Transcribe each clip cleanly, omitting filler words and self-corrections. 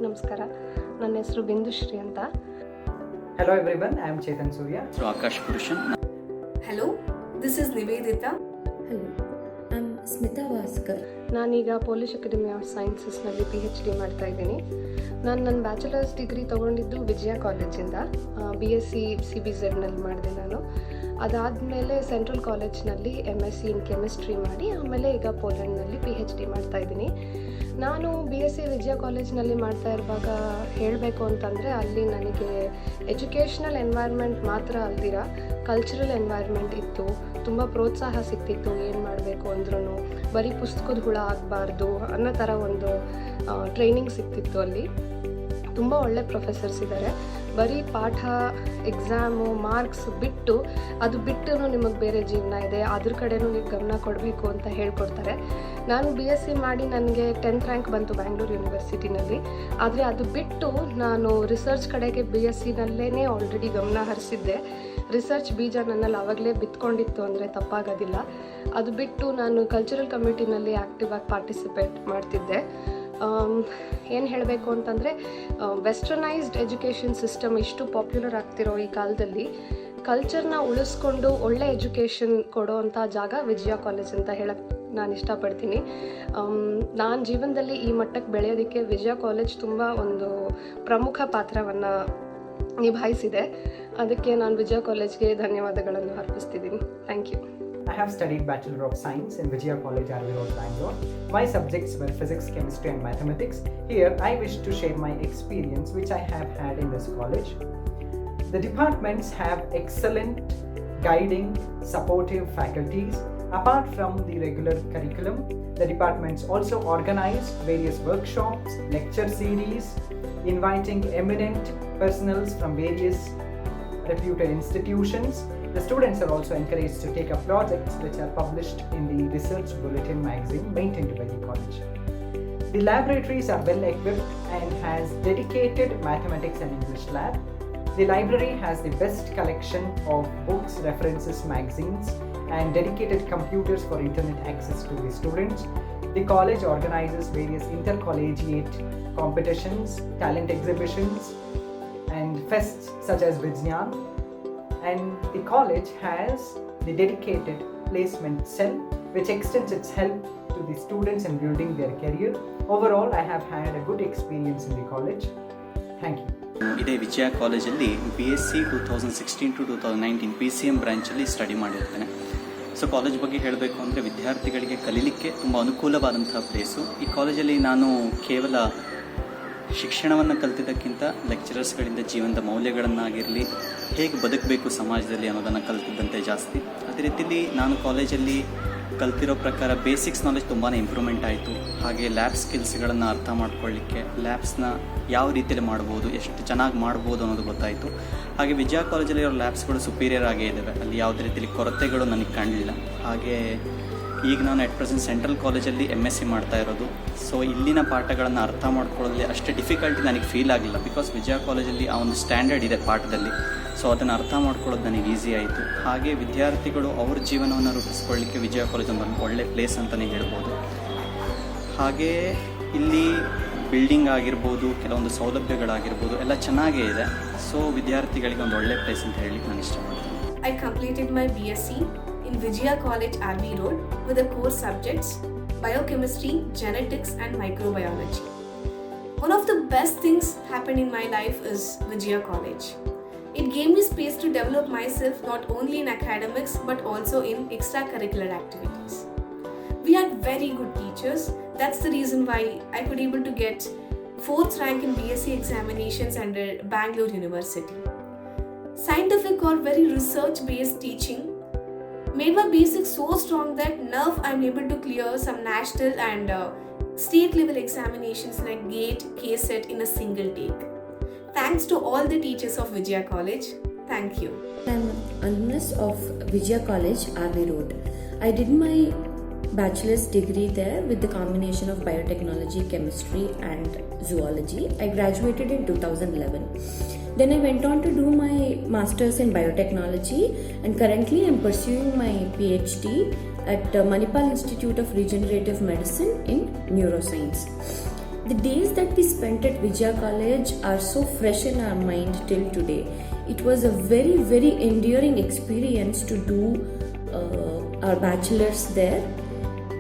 ನಮಸ್ಕಾರ. ನನ್ನ ಹೆಸರು ಬಿಂದುಶ್ರೀ ಅಂತ. Hello everyone, I am Chetan Surya. So Akash Purushan. Hello, this is Nivedita. Hello, I am Smita Vaskar. ನಾನೀಗ ಪೊಲಿಷ್ academy of ಸೈನ್ಸಸ್ನಲ್ಲಿ PhD ಮಾಡ್ತಾ ಇದ್ದೀನಿ. ನಾನು ನನ್ನ ಬ್ಯಾಚುಲರ್ಸ್ ಡಿಗ್ರಿ ತೊಗೊಂಡಿದ್ದು ವಿಜಯ ಕಾಲೇಜಿಂದ. BSc CBZನಲ್ಲಿ ಮಾಡಿದೆ ನಾನು. ಅದಾದಮೇಲೆ ಸೆಂಟ್ರಲ್ ಕಾಲೇಜ್ನಲ್ಲಿ MSc ಇನ್ ಕೆಮಿಸ್ಟ್ರಿ ಮಾಡಿ ಆಮೇಲೆ ಈಗ ಪೋಲೆಂಡ್ನಲ್ಲಿ PhD ಮಾಡ್ತಾ ಇದ್ದೀನಿ. ನಾನು BSc ವಿಜಯ ಕಾಲೇಜ್ನಲ್ಲಿ ಮಾಡ್ತಾ ಇರುವಾಗ ಹೇಳಬೇಕು ಅಂತಂದರೆ ಅಲ್ಲಿ ನನಗೆ ಎಜುಕೇಷ್ನಲ್ ಎನ್ವೈರ್ಮೆಂಟ್ ಮಾತ್ರ ಅಲ್ದಿರ ಕಲ್ಚರಲ್ ಎನ್ವೈರ್ಮೆಂಟ್ ಇತ್ತು. ತುಂಬ ಪ್ರೋತ್ಸಾಹ ಸಿಗ್ತಿತ್ತು. ಏನು ಮಾಡಬೇಕು ಅಂದ್ರೂ ಬರೀ ಪುಸ್ತಕದ ಹುಳ ಆಗಬಾರ್ದು ಅನ್ನೋ ಥರ ಒಂದು ಟ್ರೈನಿಂಗ್ ಸಿಗ್ತಿತ್ತು. ಅಲ್ಲಿ ತುಂಬ ಒಳ್ಳೆ ಪ್ರೊಫೆಸರ್ಸ್ ಇದ್ದಾರೆ. ಬರೀ ಪಾಠ, ಎಕ್ಸಾಮು, ಮಾರ್ಕ್ಸ್ ಬಿಟ್ಟು ನಿಮಗೆ ಬೇರೆ ಜೀವನ ಇದೆ, ಅದ್ರ ಕಡೆನೂ ನೀವು ಗಮನ ಕೊಡಬೇಕು ಅಂತ ಹೇಳ್ಕೊಡ್ತಾರೆ. ನಾನು BSc ಮಾಡಿ ನನಗೆ 10th ರ್ಯಾಂಕ್ ಬಂತು ಬ್ಯಾಂಗ್ಳೂರು ಯೂನಿವರ್ಸಿಟಿನಲ್ಲಿ. ಆದರೆ ಅದು ಬಿಟ್ಟು ನಾನು ರಿಸರ್ಚ್ ಕಡೆಗೆ BScನಲ್ಲೇ ಆಲ್ರೆಡಿ ಗಮನ ಹರಿಸಿದ್ದೆ. ರಿಸರ್ಚ್ ಬೀಜ ನನ್ನಲ್ಲಿ ಆವಾಗಲೇ ಬಿತ್ಕೊಂಡಿತ್ತು ಅಂದರೆ ತಪ್ಪಾಗೋದಿಲ್ಲ. ಅದು ಬಿಟ್ಟು ನಾನು ಕಲ್ಚರಲ್ ಕಮ್ಯುನಿಟಿನಲ್ಲಿ ಆ್ಯಕ್ಟಿವ್ ಆಗಿ ಪಾರ್ಟಿಸಿಪೇಟ್ ಮಾಡ್ತಿದ್ದೆ. ಏನು ಹೇಳಬೇಕು ಅಂತಂದರೆ ವೆಸ್ಟರ್ನೈಸ್ಡ್ ಎಜುಕೇಷನ್ ಸಿಸ್ಟಮ್ ಇಷ್ಟು ಪಾಪ್ಯುಲರ್ ಆಗ್ತಿರೋ ಈ ಕಾಲದಲ್ಲಿ ಕಲ್ಚರ್ನ ಉಳಿಸ್ಕೊಂಡು ಒಳ್ಳೆ ಎಜುಕೇಷನ್ ಕೊಡೋ ಅಂಥ ಜಾಗ ವಿಜಯ ಕಾಲೇಜ್ ಅಂತ ಹೇಳಕ್ಕೆ ನಾನು ಇಷ್ಟಪಡ್ತೀನಿ. ನಾನು ಜೀವನದಲ್ಲಿ ಈ ಮಟ್ಟಕ್ಕೆ ಬೆಳೆಯೋದಕ್ಕೆ ವಿಜಯ ಕಾಲೇಜ್ ತುಂಬ ಒಂದು ಪ್ರಮುಖ ಪಾತ್ರವನ್ನು ನಿಭಾಯಿಸಿದೆ. ಅದಕ್ಕೆ ನಾನು ವಿಜಯ ಕಾಲೇಜ್ಗೆ ಧನ್ಯವಾದಗಳನ್ನು ಅರ್ಪಿಸ್ತಿದ್ದೀನಿ. Thank you. I have studied Bachelor of Science in Vijaya College, RV Road, Bangalore. My subjects were physics, chemistry and mathematics. Here I wish to share my experience which I have had in this college. The departments have excellent guiding, supportive faculties. Apart from the regular curriculum, the departments also organize various workshops, lecture series, inviting eminent personals from various reputed institutions. The students are also encouraged to take up projects which are published in the Research Bulletin magazine maintained by the college. The laboratories are well equipped and has dedicated mathematics and English lab. The library has the best collection of books, references, magazines and dedicated computers for internet access to the students. The college organizes various intercollegiate competitions, talent exhibitions and fests such as Vijnan. And the college has the dedicated placement cell which extends its help to the students in building their career. Overall, I have had a good experience in the college. Thank you. ಇದೇ ವಿಜಯ ಕಾಲೇಜಲ್ಲಿ BSc 2016 to 2019 PCM ಬ್ರಾಂಚಲ್ಲಿ study ಮಾಡಿರ್ತೇನೆ. So college ಬಗ್ಗೆ ಹೇಳಬೇಕು ಅಂದರೆ ವಿದ್ಯಾರ್ಥಿಗಳಿಗೆ ಕಲೀಲಿಕ್ಕೆ ತುಂಬ ಅನುಕೂಲವಾದಂಥ ಪ್ಲೇಸು. ಈ ಕಾಲೇಜಲ್ಲಿ ನಾನು ಕೇವಲ ಶಿಕ್ಷಣವನ್ನು ಕಲ್ತಿದ್ದಕ್ಕಿಂತ ಲೆಕ್ಚರರ್ಸ್ಗಳಿಂದ ಜೀವನದ ಮೌಲ್ಯಗಳನ್ನಾಗಿರಲಿ, ಹೇಗೆ ಬದುಕಬೇಕು ಸಮಾಜದಲ್ಲಿ ಅನ್ನೋದನ್ನು ಕಲ್ತಿದ್ದಂತೆ ಜಾಸ್ತಿ. ಅದೇ ರೀತಿಯಲ್ಲಿ ನಾನು ಕಾಲೇಜಲ್ಲಿ ಕಲ್ತಿರೋ ಪ್ರಕಾರ ಬೇಸಿಕ್ಸ್ ನಾಲೆಜ್ ತುಂಬಾ ಇಂಪ್ರೂವ್ಮೆಂಟ್ ಆಯಿತು. ಹಾಗೆ ಲ್ಯಾಬ್ ಸ್ಕಿಲ್ಸ್ಗಳನ್ನು ಅರ್ಥ ಮಾಡ್ಕೊಳ್ಳಿಕ್ಕೆ, ಲ್ಯಾಬ್ಸ್ನ ಯಾವ ರೀತಿಯಲ್ಲಿ ಮಾಡ್ಬೋದು, ಎಷ್ಟು ಚೆನ್ನಾಗಿ ಮಾಡ್ಬೋದು ಅನ್ನೋದು ಗೊತ್ತಾಯಿತು. ಹಾಗೆ ವಿಜಯ ಕಾಲೇಜಲ್ಲಿರೋ ಲ್ಯಾಬ್ಸ್ಗಳು ಸುಪೀರಿಯರ್ ಆಗೇ ಇದ್ದಾವೆ. ಅಲ್ಲಿ ಯಾವುದೇ ರೀತಿಯಲ್ಲಿ ಕೊರತೆಗಳು ನನಗೆ ಕಾಣಲಿಲ್ಲ. ಹಾಗೆ ಈಗ ನಾನು ಅಟ್ ಪ್ರೆಸೆಂಟ್ ಸೆಂಟ್ರಲ್ ಕಾಲೇಜಲ್ಲಿ MSc ಮಾಡ್ತಾ ಇರೋದು. ಸೊ ಇಲ್ಲಿನ ಪಾಠಗಳನ್ನು ಅರ್ಥ ಮಾಡ್ಕೊಳ್ಳೋದ್ರಲ್ಲಿ ಅಷ್ಟೇ ಡಿಫಿಕಲ್ಟಿ ನನಗೆ ಫೀಲ್ ಆಗಿಲ್ಲ. ಬಿಕಾಸ್ ವಿಜಯ ಕಾಲೇಜಲ್ಲಿ ಆ ಒಂದು ಸ್ಟ್ಯಾಂಡರ್ಡ್ ಇದೆ ಪಾಠದಲ್ಲಿ. ಸೊ ಅದನ್ನು ಅರ್ಥ ಮಾಡ್ಕೊಳ್ಳೋದು ನನಗೆ ಈಸಿ ಆಯಿತು. ಹಾಗೆ ವಿದ್ಯಾರ್ಥಿಗಳು ಅವ್ರ ಜೀವನವನ್ನು ರೂಪಿಸ್ಕೊಳ್ಳಿಕ್ಕೆ ವಿಜಯ ಕಾಲೇಜ್ ಒಂದು ಒಳ್ಳೆ ಪ್ಲೇಸ್ ಅಂತಲೇ ಹೇಳ್ಬೋದು. ಹಾಗೆ ಇಲ್ಲಿ ಬಿಲ್ಡಿಂಗ್ ಆಗಿರ್ಬೋದು, ಕೆಲವೊಂದು ಸೌಲಭ್ಯಗಳಾಗಿರ್ಬೋದು ಎಲ್ಲ ಚೆನ್ನಾಗೇ ಇದೆ. ಸೊ ವಿದ್ಯಾರ್ಥಿಗಳಿಗೆ ಒಂದು ಒಳ್ಳೆ ಪ್ಲೇಸ್ ಅಂತ ಹೇಳಲಿಕ್ಕೆ ನಾನು ಇಷ್ಟಪಡ್ತೀನಿ. I completed my BSc in Vijaya College, RV Road, with the core subjects biochemistry, genetics and microbiology. One of the best things happened in my life is Vijaya College. It gave me space to develop myself not only in academics but also in extracurricular activities. We had very good teachers. That's the reason why I could able to get 4th rank in BSc examinations under Bangalore University. Scientific or very research-based teaching made my basics so strong that now I'm able to clear some national and state level examinations like GATE, KCET in a single take. Thanks to all the teachers of Vijaya College. Thank you. I'm alumnus of Vijaya College, RV Road. I did my bachelor's degree there with the combination of biotechnology, chemistry and zoology. I graduated in 2011. Then I went on to do my master's in biotechnology and currently I'm pursuing my PhD at Manipal Institute of Regenerative Medicine in Neuroscience. The days that we spent at Vijaya College are so fresh in our mind till today. It was a very, very endearing experience to do our bachelor's there.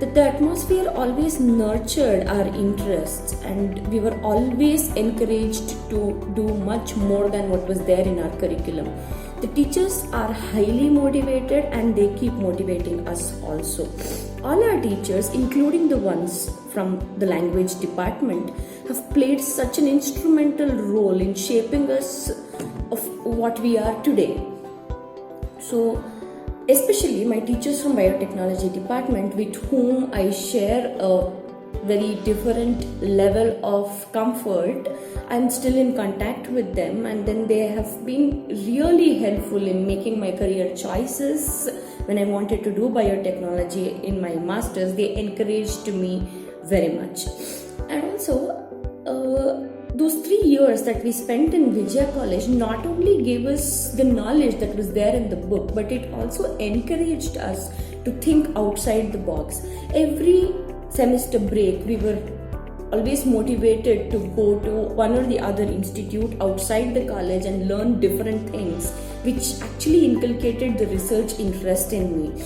That the atmosphere always nurtured our interests, and we were always encouraged to do much more than what was there in our curriculum. The teachers are highly motivated and they keep motivating us also. All our teachers, including the ones from the language department, have played such an instrumental role in shaping us of what we are today. So, especially my teachers from biotechnology department, with whom I share a very different level of comfort. I'm still in contact with them, and then they have been really helpful in making my career choices. When I wanted to do biotechnology in my masters, they encouraged me very much. And also, those 3 years that we spent in Vijaya College not only gave us the knowledge that was there in the book, but it also encouraged us to think outside the box. Every semester break, we were always motivated to go to one or the other institute outside the college and learn different things, which actually inculcated the research interest in me.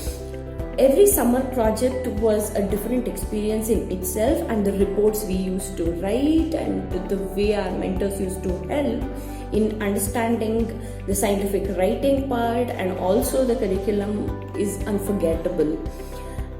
Every summer project was a different experience in itself, and the reports we used to write and the way our mentors used to help in understanding the scientific writing part and also the curriculum is unforgettable.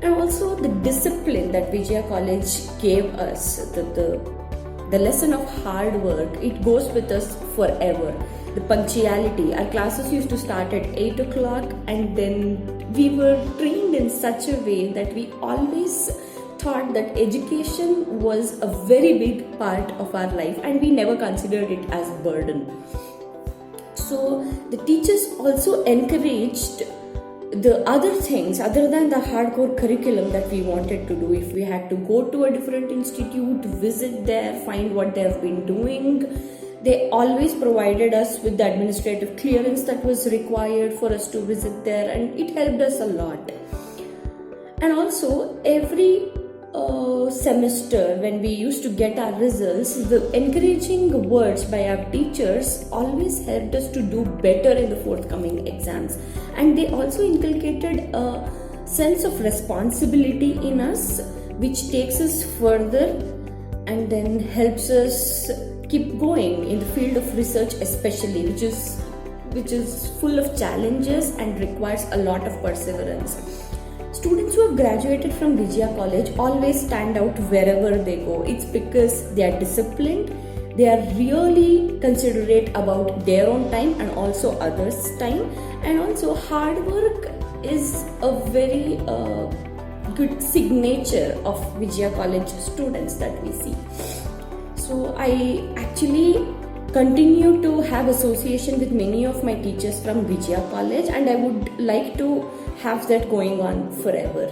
And also the discipline that Vijaya College gave us, the lesson of hard work, it goes with us forever. The punctuality, our classes used to start at 8 o'clock, and then we were trained in such a way that we always thought that education was a very big part of our life, and we never considered it as a burden. So the teachers also encouraged the other things other than the hardcore curriculum that we wanted to do. If we had to go to a different institute, visit there, find what they have been doing, they always provided us with the administrative clearance that was required for us to visit there, and it helped us a lot. And also every semester when we used to get our results, the encouraging words by our teachers always helped us to do better in the forthcoming exams. And they also inculcated a sense of responsibility in us, which takes us further and then helps us keep going in the field of research, especially, which is full of challenges and requires a lot of perseverance. Students who have graduated from Vijaya College always stand out wherever they go. It's because they are disciplined, they are really considerate about their own time and also others' time, and also hard work is a very good signature of Vijaya College students that we see. So I actually continue to have association with many of my teachers from Vijaya College, and I would like to have that going on forever.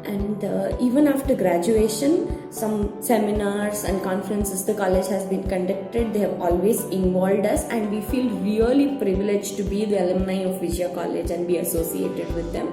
And even after graduation, some seminars and conferences the college has been conducted, they have always involved us, and we feel really privileged to be the alumni of Vijaya College and be associated with them.